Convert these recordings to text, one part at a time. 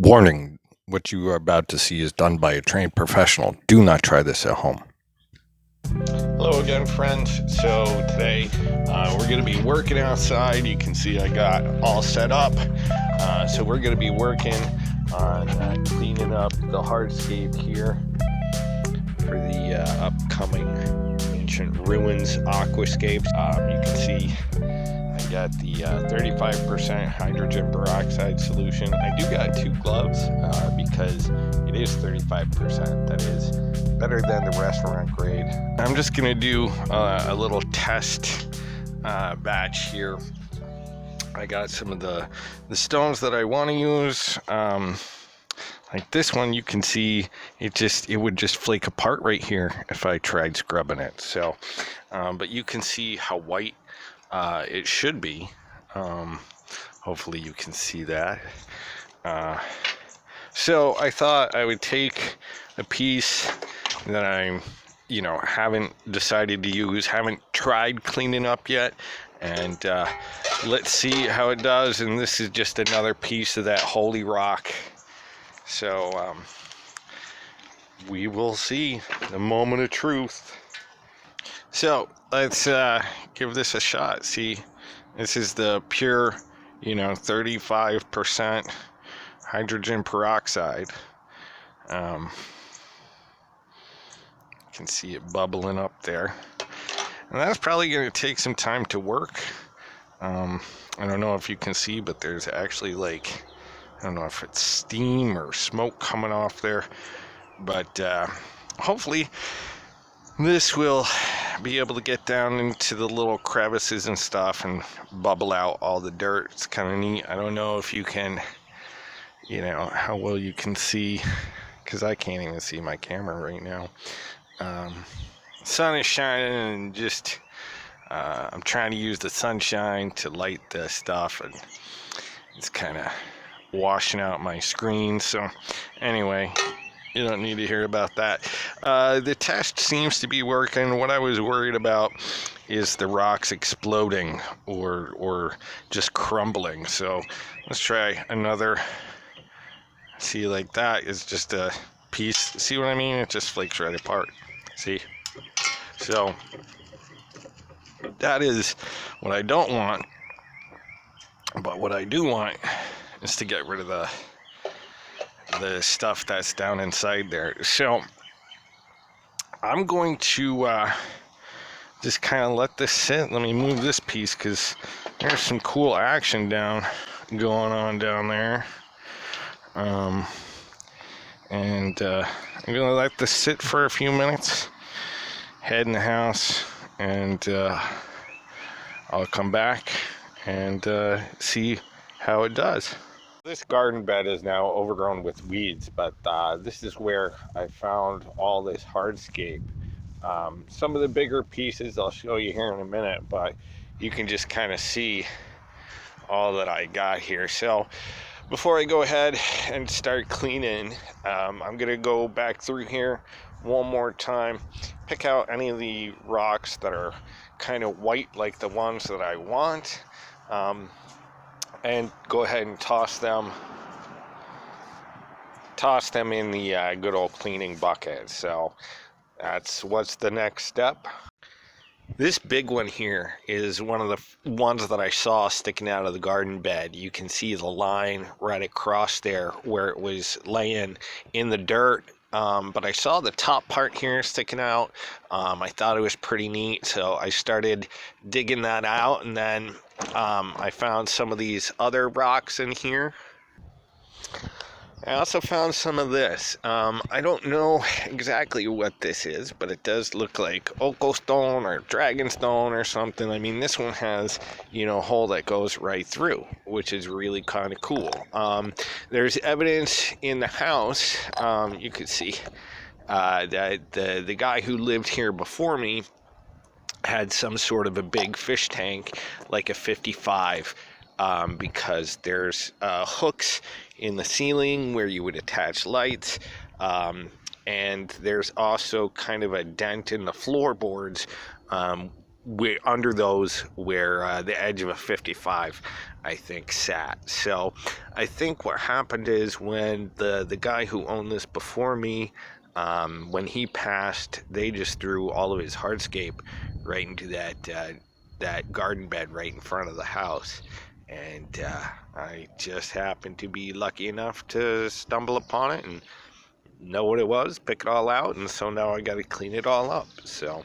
Warning, what you are about to see is done by a trained professional. Do not try this at home. Hello again, friends. So today we're going to be working outside. You can see I got all set up. So we're going to be working on cleaning up the hardscape here for the upcoming Ancient Ruins aquascapes. You can see I got the 35% hydrogen peroxide solution. I do got 2 gloves because it is 35%. That is better than the restaurant grade. I'm just gonna do a little test batch here. I got some of the stones that I want to use. Like this one, you can see it would just flake apart right here if I tried scrubbing it. So, but you can see how white it should be. Hopefully you can see that. So I thought I would take a piece that I haven't decided to use, haven't tried cleaning up yet, and let's see how it does. And this is just another piece of that holy rock. So we will see the moment of truth. So let's give this a shot. See, this is the pure, 35% hydrogen peroxide. You can see it bubbling up there. And that's probably going to take some time to work. I don't know if you can see, but there's actually I don't know if it's steam or smoke coming off there. But hopefully this will be able to get down into the little crevices and stuff and bubble out all the dirt. It's kind of neat. I don't know if you can, how well you can see, because I can't even see my camera right now. Sun is shining and just I'm trying to use the sunshine to light the stuff, and it's kind of washing out my screen. So anyway, you don't need to hear about that. The test seems to be working. What I was worried about is the rocks exploding or just crumbling. So let's try another. See, like that is just a piece. See what I mean? It just flakes right apart. See? So that is what I don't want. But what I do want is to get rid of the stuff that's down inside there. So I'm going to just kind of let this sit. Let me move this piece because there's some cool action going on down there. And I'm gonna let this sit for a few minutes, head in the house, and I'll come back and see how it does. This garden bed is now overgrown with weeds, but this is where I found all this hardscape. Some of the bigger pieces I'll show you here in a minute, but you can just kind of see all that I got here. So before I go ahead and start cleaning, I'm gonna go back through here one more time, pick out any of the rocks that are kind of white like the ones that I want, and go ahead and toss them in the good old cleaning bucket. So that's what's the next step. This big one here is one of the ones that I saw sticking out of the garden bed. You can see the line right across there where it was laying in the dirt. But I saw the top part here sticking out. I thought it was pretty neat, so I started digging that out, and then I found some of these other rocks in here. I also found some of this. I don't know exactly what this is, but it does look like Oko stone or dragon stone or something. I mean, this one has, a hole that goes right through, which is really kind of cool. There's evidence in the house. You could see that the guy who lived here before me had some sort of a big fish tank, like a 55. Because there's hooks in the ceiling where you would attach lights, and there's also kind of a dent in the floorboards under those where the edge of a 55, I think, sat. So I think what happened is when the guy who owned this before me, when he passed, they just threw all of his hardscape right into that garden bed right in front of the house. And I just happened to be lucky enough to stumble upon it and know what it was, pick it all out, and so now I got to clean it all up. So,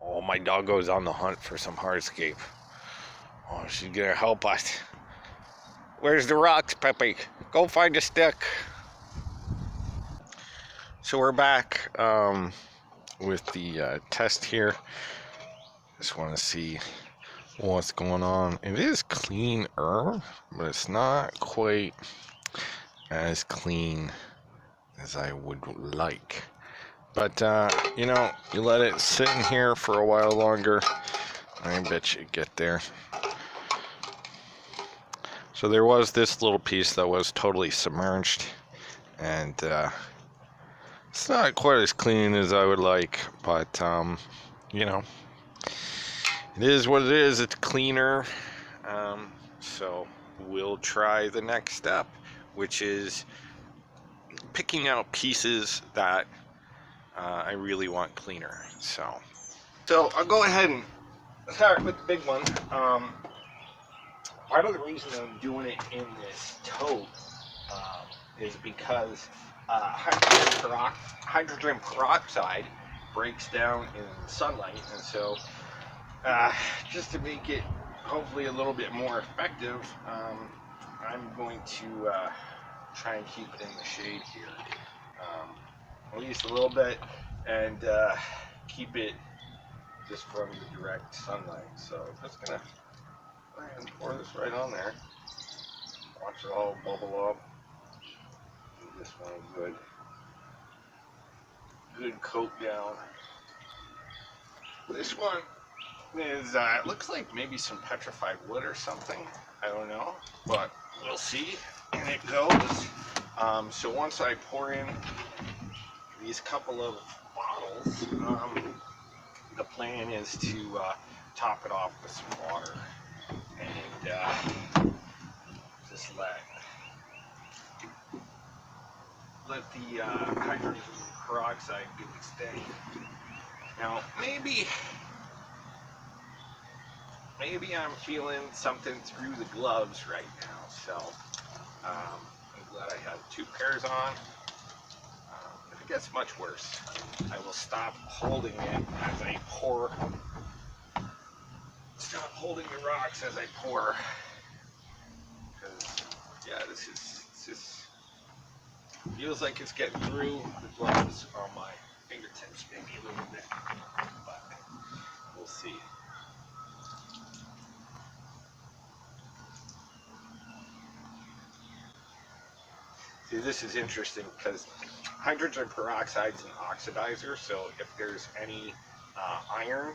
oh, my doggo's on the hunt for some hardscape. Oh, she's gonna help us. Where's the rocks, Peppy? Go find a stick. So we're back with the test here. Just want to see what's going on. It is cleaner, but it's not quite as clean as I would like. But, you know, you let it sit in here for a while longer, I bet you get there. So there was this little piece that was totally submerged, and it's not quite as clean as I would like, but, you know, it is what it is. It's cleaner. So we'll try the next step, which is picking out pieces that I really want cleaner. So I'll go ahead and start with the big one. Part of the reason I'm doing it in this tote is because hydrogen peroxide breaks down in sunlight, and so just to make it hopefully a little bit more effective, I'm going to try and keep it in the shade here, at least a little bit, and keep it just from the direct sunlight. So I'm just gonna go ahead and pour this right on there. Watch it all bubble up. Give this one a good coat down. This one is it looks like maybe some petrified wood or something. I don't know, but we'll see. And it goes. So once I pour in these couple of bottles, the plan is to top it off with some water and just let the hydrogen peroxide do its thing. Now maybe I'm feeling something through the gloves right now, so I'm glad I have 2 pairs on. If it gets much worse, I will stop holding it as I pour. Stop holding the rocks as I pour. Because, yeah, this is feels like it's getting through the gloves on my fingertips, maybe a little bit, but we'll see. See, this is interesting because hydrogen peroxide is an oxidizer, so if there's any iron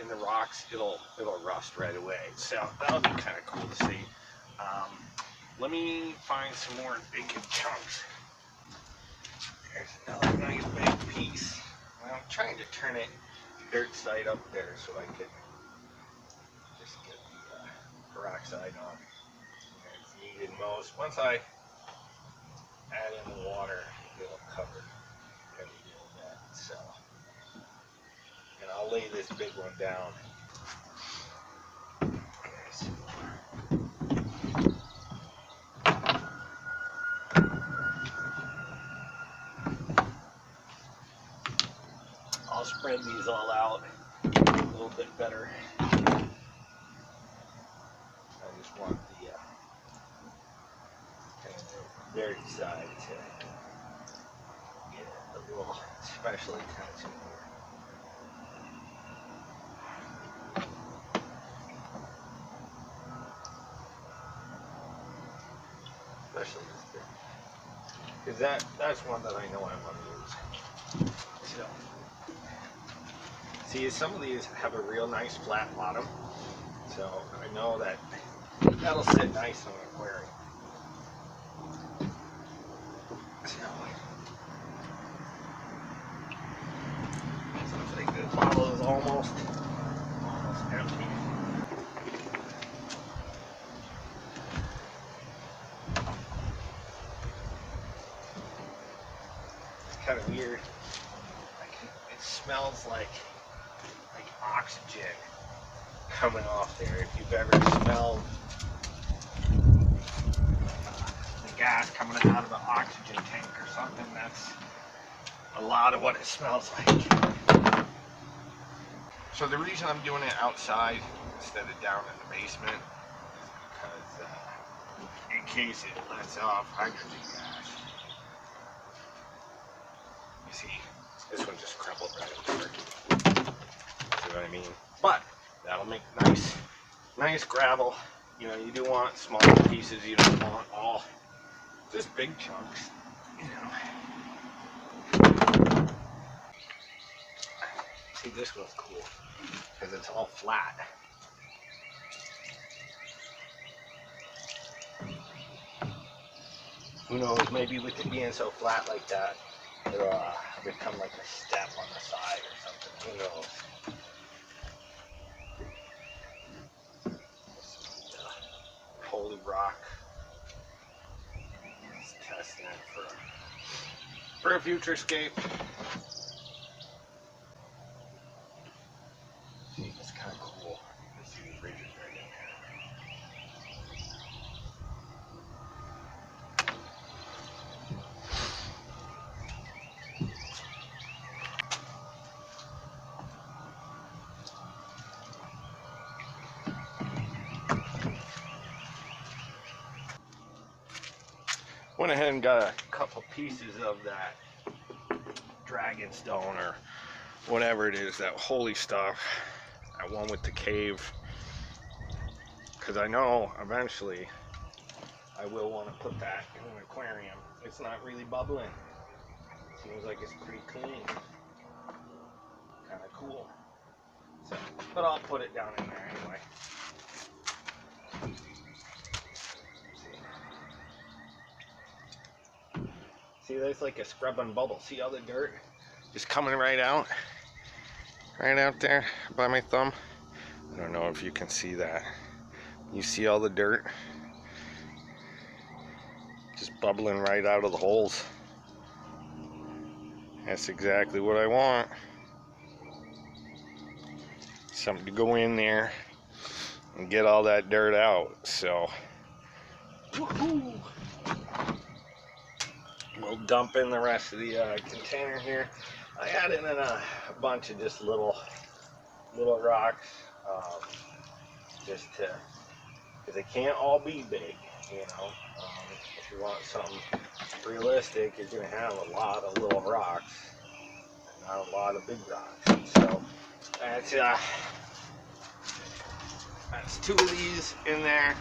in the rocks, it'll rust right away. So that'll be kind of cool to see. Let me find some more bacon chunks. There's another nice big piece. I'm trying to turn it dirt side up there so I can just get the peroxide on where it's needed most. Once I add in the water, it'll cover every little bit. So, and I'll lay this big one down. I'll spread these all out a little bit better. I just want the kind of the dirty side to get a little especially touch in here. Especially this bit. Because that's one that I know I want to use. So, see, some of these have a real nice flat bottom. So I know that that'll sit nice on an aquarium. So looks like this bottle is almost empty. It's kind of weird. It smells like oxygen coming off there. If you've ever smelled the gas coming out of an oxygen tank or something, that's a lot of what it smells like. So the reason I'm doing it outside instead of down in the basement is because in case it lets off hydrogen gas. You see, this one just crumbled right over. See what I mean? But that'll make nice gravel. You know, you do want smaller pieces. You don't want all just big chunks. You know. See, this one's cool because it's all flat. Who knows? Maybe with it being so flat like that, it'll become like a step on the side or something. Who knows? Holy rock. Just testing it for a future scape. See, it's kind of cool. Let's see these ridges right in Went ahead and got a couple pieces of that dragon stone or whatever it is, that holy stuff, that one with the cave, because I know eventually I will want to put that in an aquarium. It's not really bubbling. Seems like it's pretty clean. Kind of cool. So, but I'll put it down in there anyway. See, that's like a scrub and bubble. See all the dirt just coming right out there by my thumb? I don't know if you can see that. You see all the dirt just bubbling right out of the holes. That's exactly what I want. Something to go in there and get all that dirt out. So, woohoo! We'll dump in the rest of the container here. I added in a bunch of just little rocks, just to, because they can't all be big, you know. If you want something realistic, you're going to have a lot of little rocks, and not a lot of big rocks. So that's two of these in there.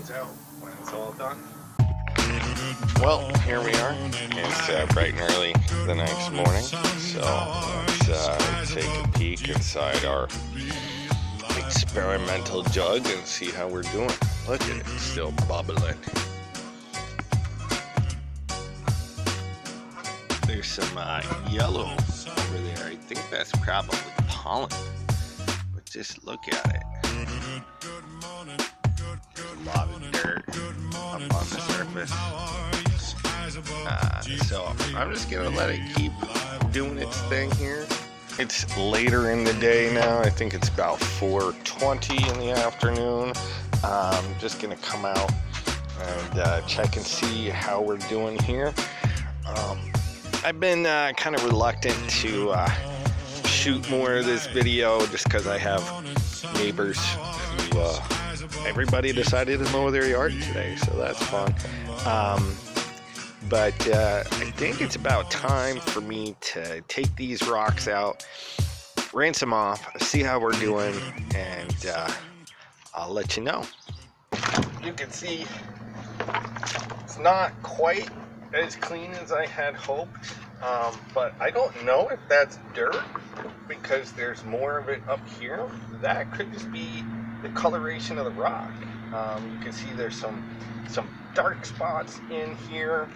comes out when it's all done. Well, here we are. It's bright and early the next morning, so let's take a peek inside our experimental jug and see how we're doing. Look at it, still bubbling. There's some yellow over there. I think that's probably pollen, but just look at it. There's a lot of dirt up on the surface. So I'm just gonna let it keep doing its thing here. It's later in the day now. I think it's about 4:20 in the afternoon. I'm just gonna come out and check and see how we're doing here. I've been kind of reluctant to shoot more of this video just because I have neighbors who everybody decided to mow their yard today, so that's fun. But I think it's about time for me to take these rocks out, rinse them off, see how we're doing, and I'll let you know. You can see it's not quite as clean as I had hoped, but I don't know if that's dirt because there's more of it up here. That could just be the coloration of the rock. You can see there's some dark spots in here,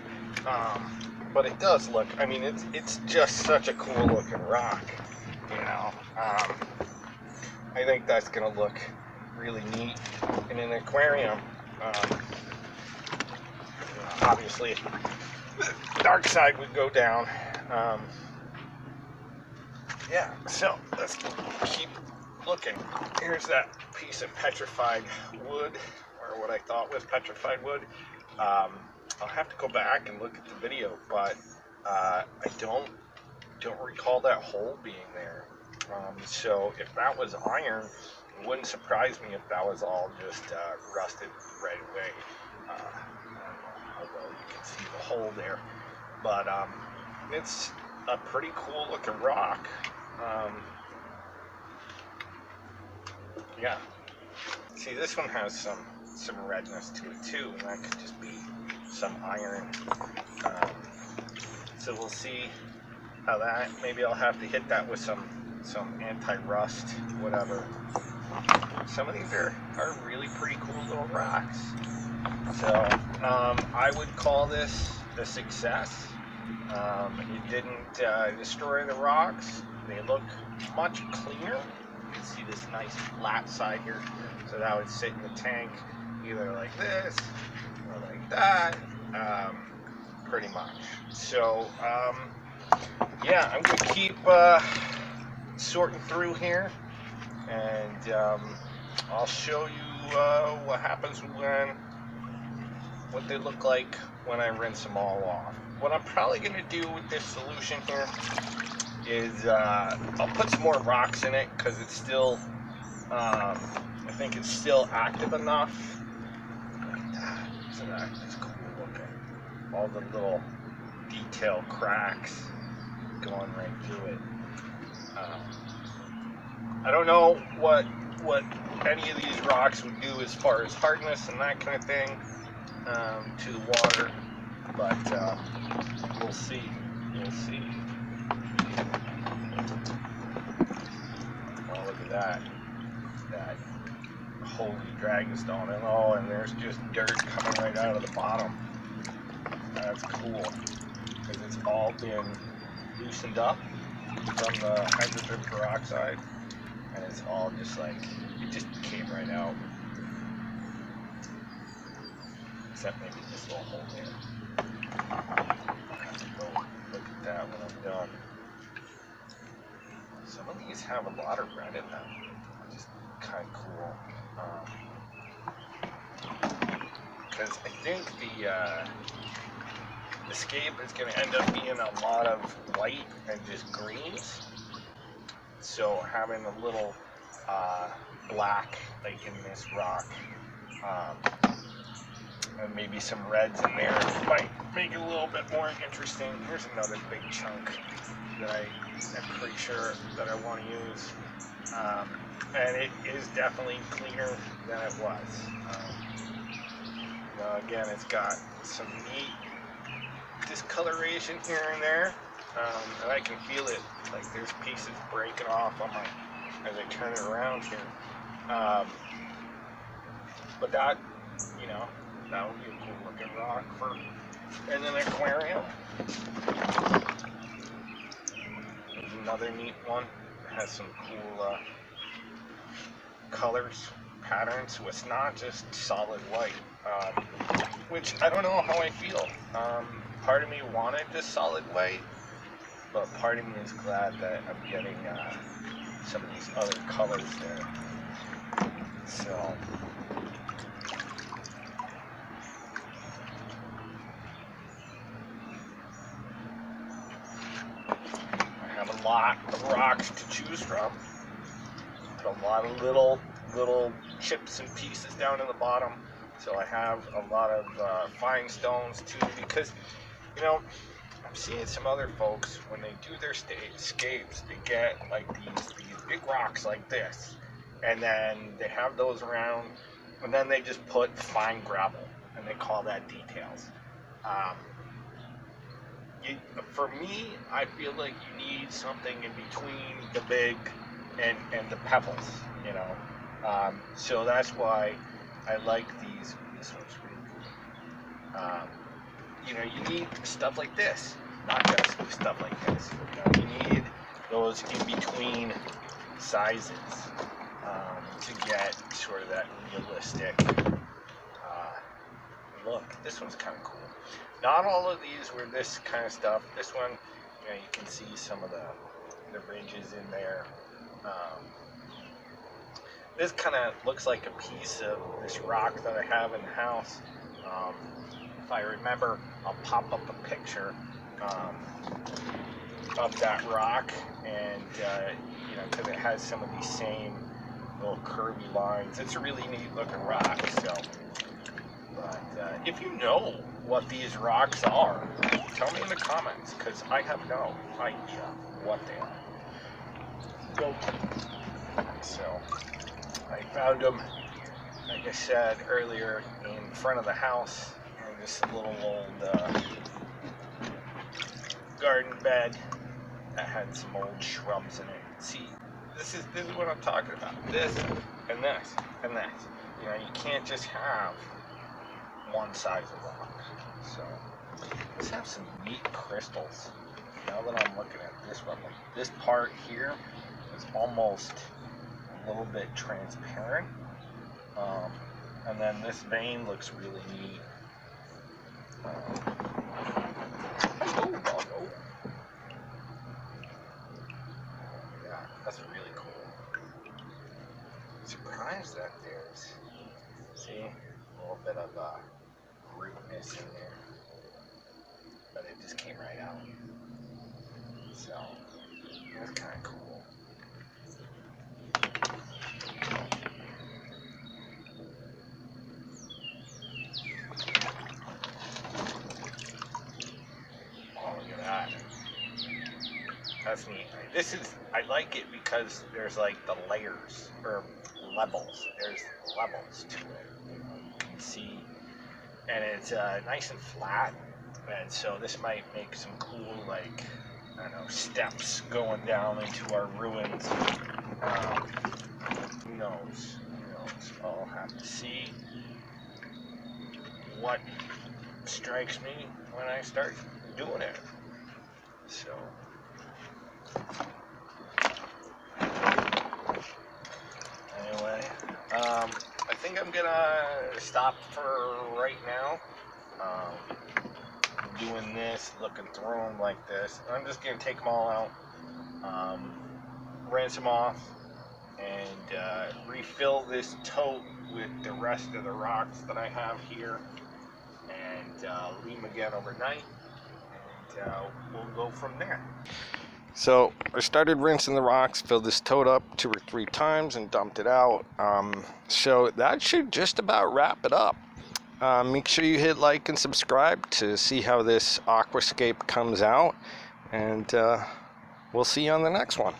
but it does look, I mean, it's just such a cool looking rock, you know. I think that's gonna look really neat in an aquarium. Obviously the dark side would go down. Yeah, so let's keep looking. Here's that piece of petrified wood, or what I thought was petrified wood. I'll have to go back and look at the video, but I don't recall that hole being there. So if that was iron, it wouldn't surprise me if that was all just rusted right away. Although you can see the hole there, but it's a pretty cool looking rock. Yeah, see, this one has some redness to it too, and that could just be some iron. So we'll see how that, maybe I'll have to hit that with some anti-rust, whatever. Some of these are really pretty cool little rocks. So I would call this a success. It didn't destroy the rocks. They look much cleaner. You can see this nice flat side here. So that would sit in the tank either like this or like that, pretty much. So yeah, I'm gonna keep sorting through here, and I'll show you what happens what they look like when I rinse them all off. What I'm probably gonna do with this solution here is I'll put some more rocks in it because it's still, I think it's still active enough. Look at that, isn't that just cool looking? All the little detail cracks going right through it. I don't know what any of these rocks would do as far as hardness and that kind of thing to the water, but we'll see. We'll see. Oh, look at that holy dragonstone, and oh, and there's just dirt coming right out of the bottom. That's cool because it's all been loosened up from the hydrogen peroxide, and it's all just like, it just came right out, except maybe this little hole there. I'll have to go look at that when I'm done. Some of these have a lot of red in them, which is kind of cool, because I think the scape is going to end up being a lot of white and just greens. So having a little black, like in this rock, and maybe some reds in there might make it a little bit more interesting. Here's another big chunk that I'm pretty sure that I want to use. And it is definitely cleaner than it was. Again, it's got some neat discoloration here and there, and I can feel it, like there's pieces breaking off on my, as I turn it around here. But that, you know, that would be a cool looking rock for in an aquarium. There's another neat one. It has some cool colors, patterns, so it's not just solid white, which I don't know how I feel. Part of me wanted just solid white, but part of me is glad that I'm getting some of these other colors there. So I have a lot of rocks to choose from. A lot of little chips and pieces down in the bottom. So I have a lot of fine stones too, because, you know, I'm seeing some other folks, when they do their scapes, they get like these big rocks like this, and then they have those around, and then they just put fine gravel, and they call that details. For me, I feel like you need something in between the big and the pebbles, you know. So that's why I like these. This one's really cool. You know, you need stuff like this, not just stuff like this. You know, you need those in between sizes to get sort of that realistic look. This one's kind of cool. Not all of these were this kind of stuff. This one, you know, you can see some of the ridges in there. This kind of looks like a piece of this rock that I have in the house. If I remember, I'll pop up a picture of that rock, and you know, because it has some of these same little curvy lines. It's a really neat looking rock. So, but if you know what these rocks are, tell me in the comments, because I have no idea what they are. So I found them, like I said earlier, in front of the house in this little old garden bed that had some old shrubs in it. See, this is what I'm talking about. This and this and this. You know, you can't just have one size of rock. So let's have some neat crystals. Now that I'm looking at this one, like this part here is almost a little bit transparent, and then this vein looks really neat. Yeah, that's really cool. Surprised that there's, see, a little bit of rootness in there, but it just came right out. So that's kind of cool. That's neat. This is, I like it because there's like the layers, or levels. There's levels to it. You know, you can see, and it's nice and flat. And so this might make some cool, like, I don't know, steps going down into our ruins. Who knows? Who knows? I'll have to see what strikes me when I start doing it. So. Anyway, I think I'm gonna stop for right now. Doing this, looking through them like this. I'm just gonna take them all out, rinse them off, and refill this tote with the rest of the rocks that I have here, and leave them again overnight, and we'll go from there. So I started rinsing the rocks, filled this tote up 2 or 3 times, and dumped it out. So that should just about wrap it up. Make sure you hit like and subscribe to see how this aquascape comes out, and we'll see you on the next one.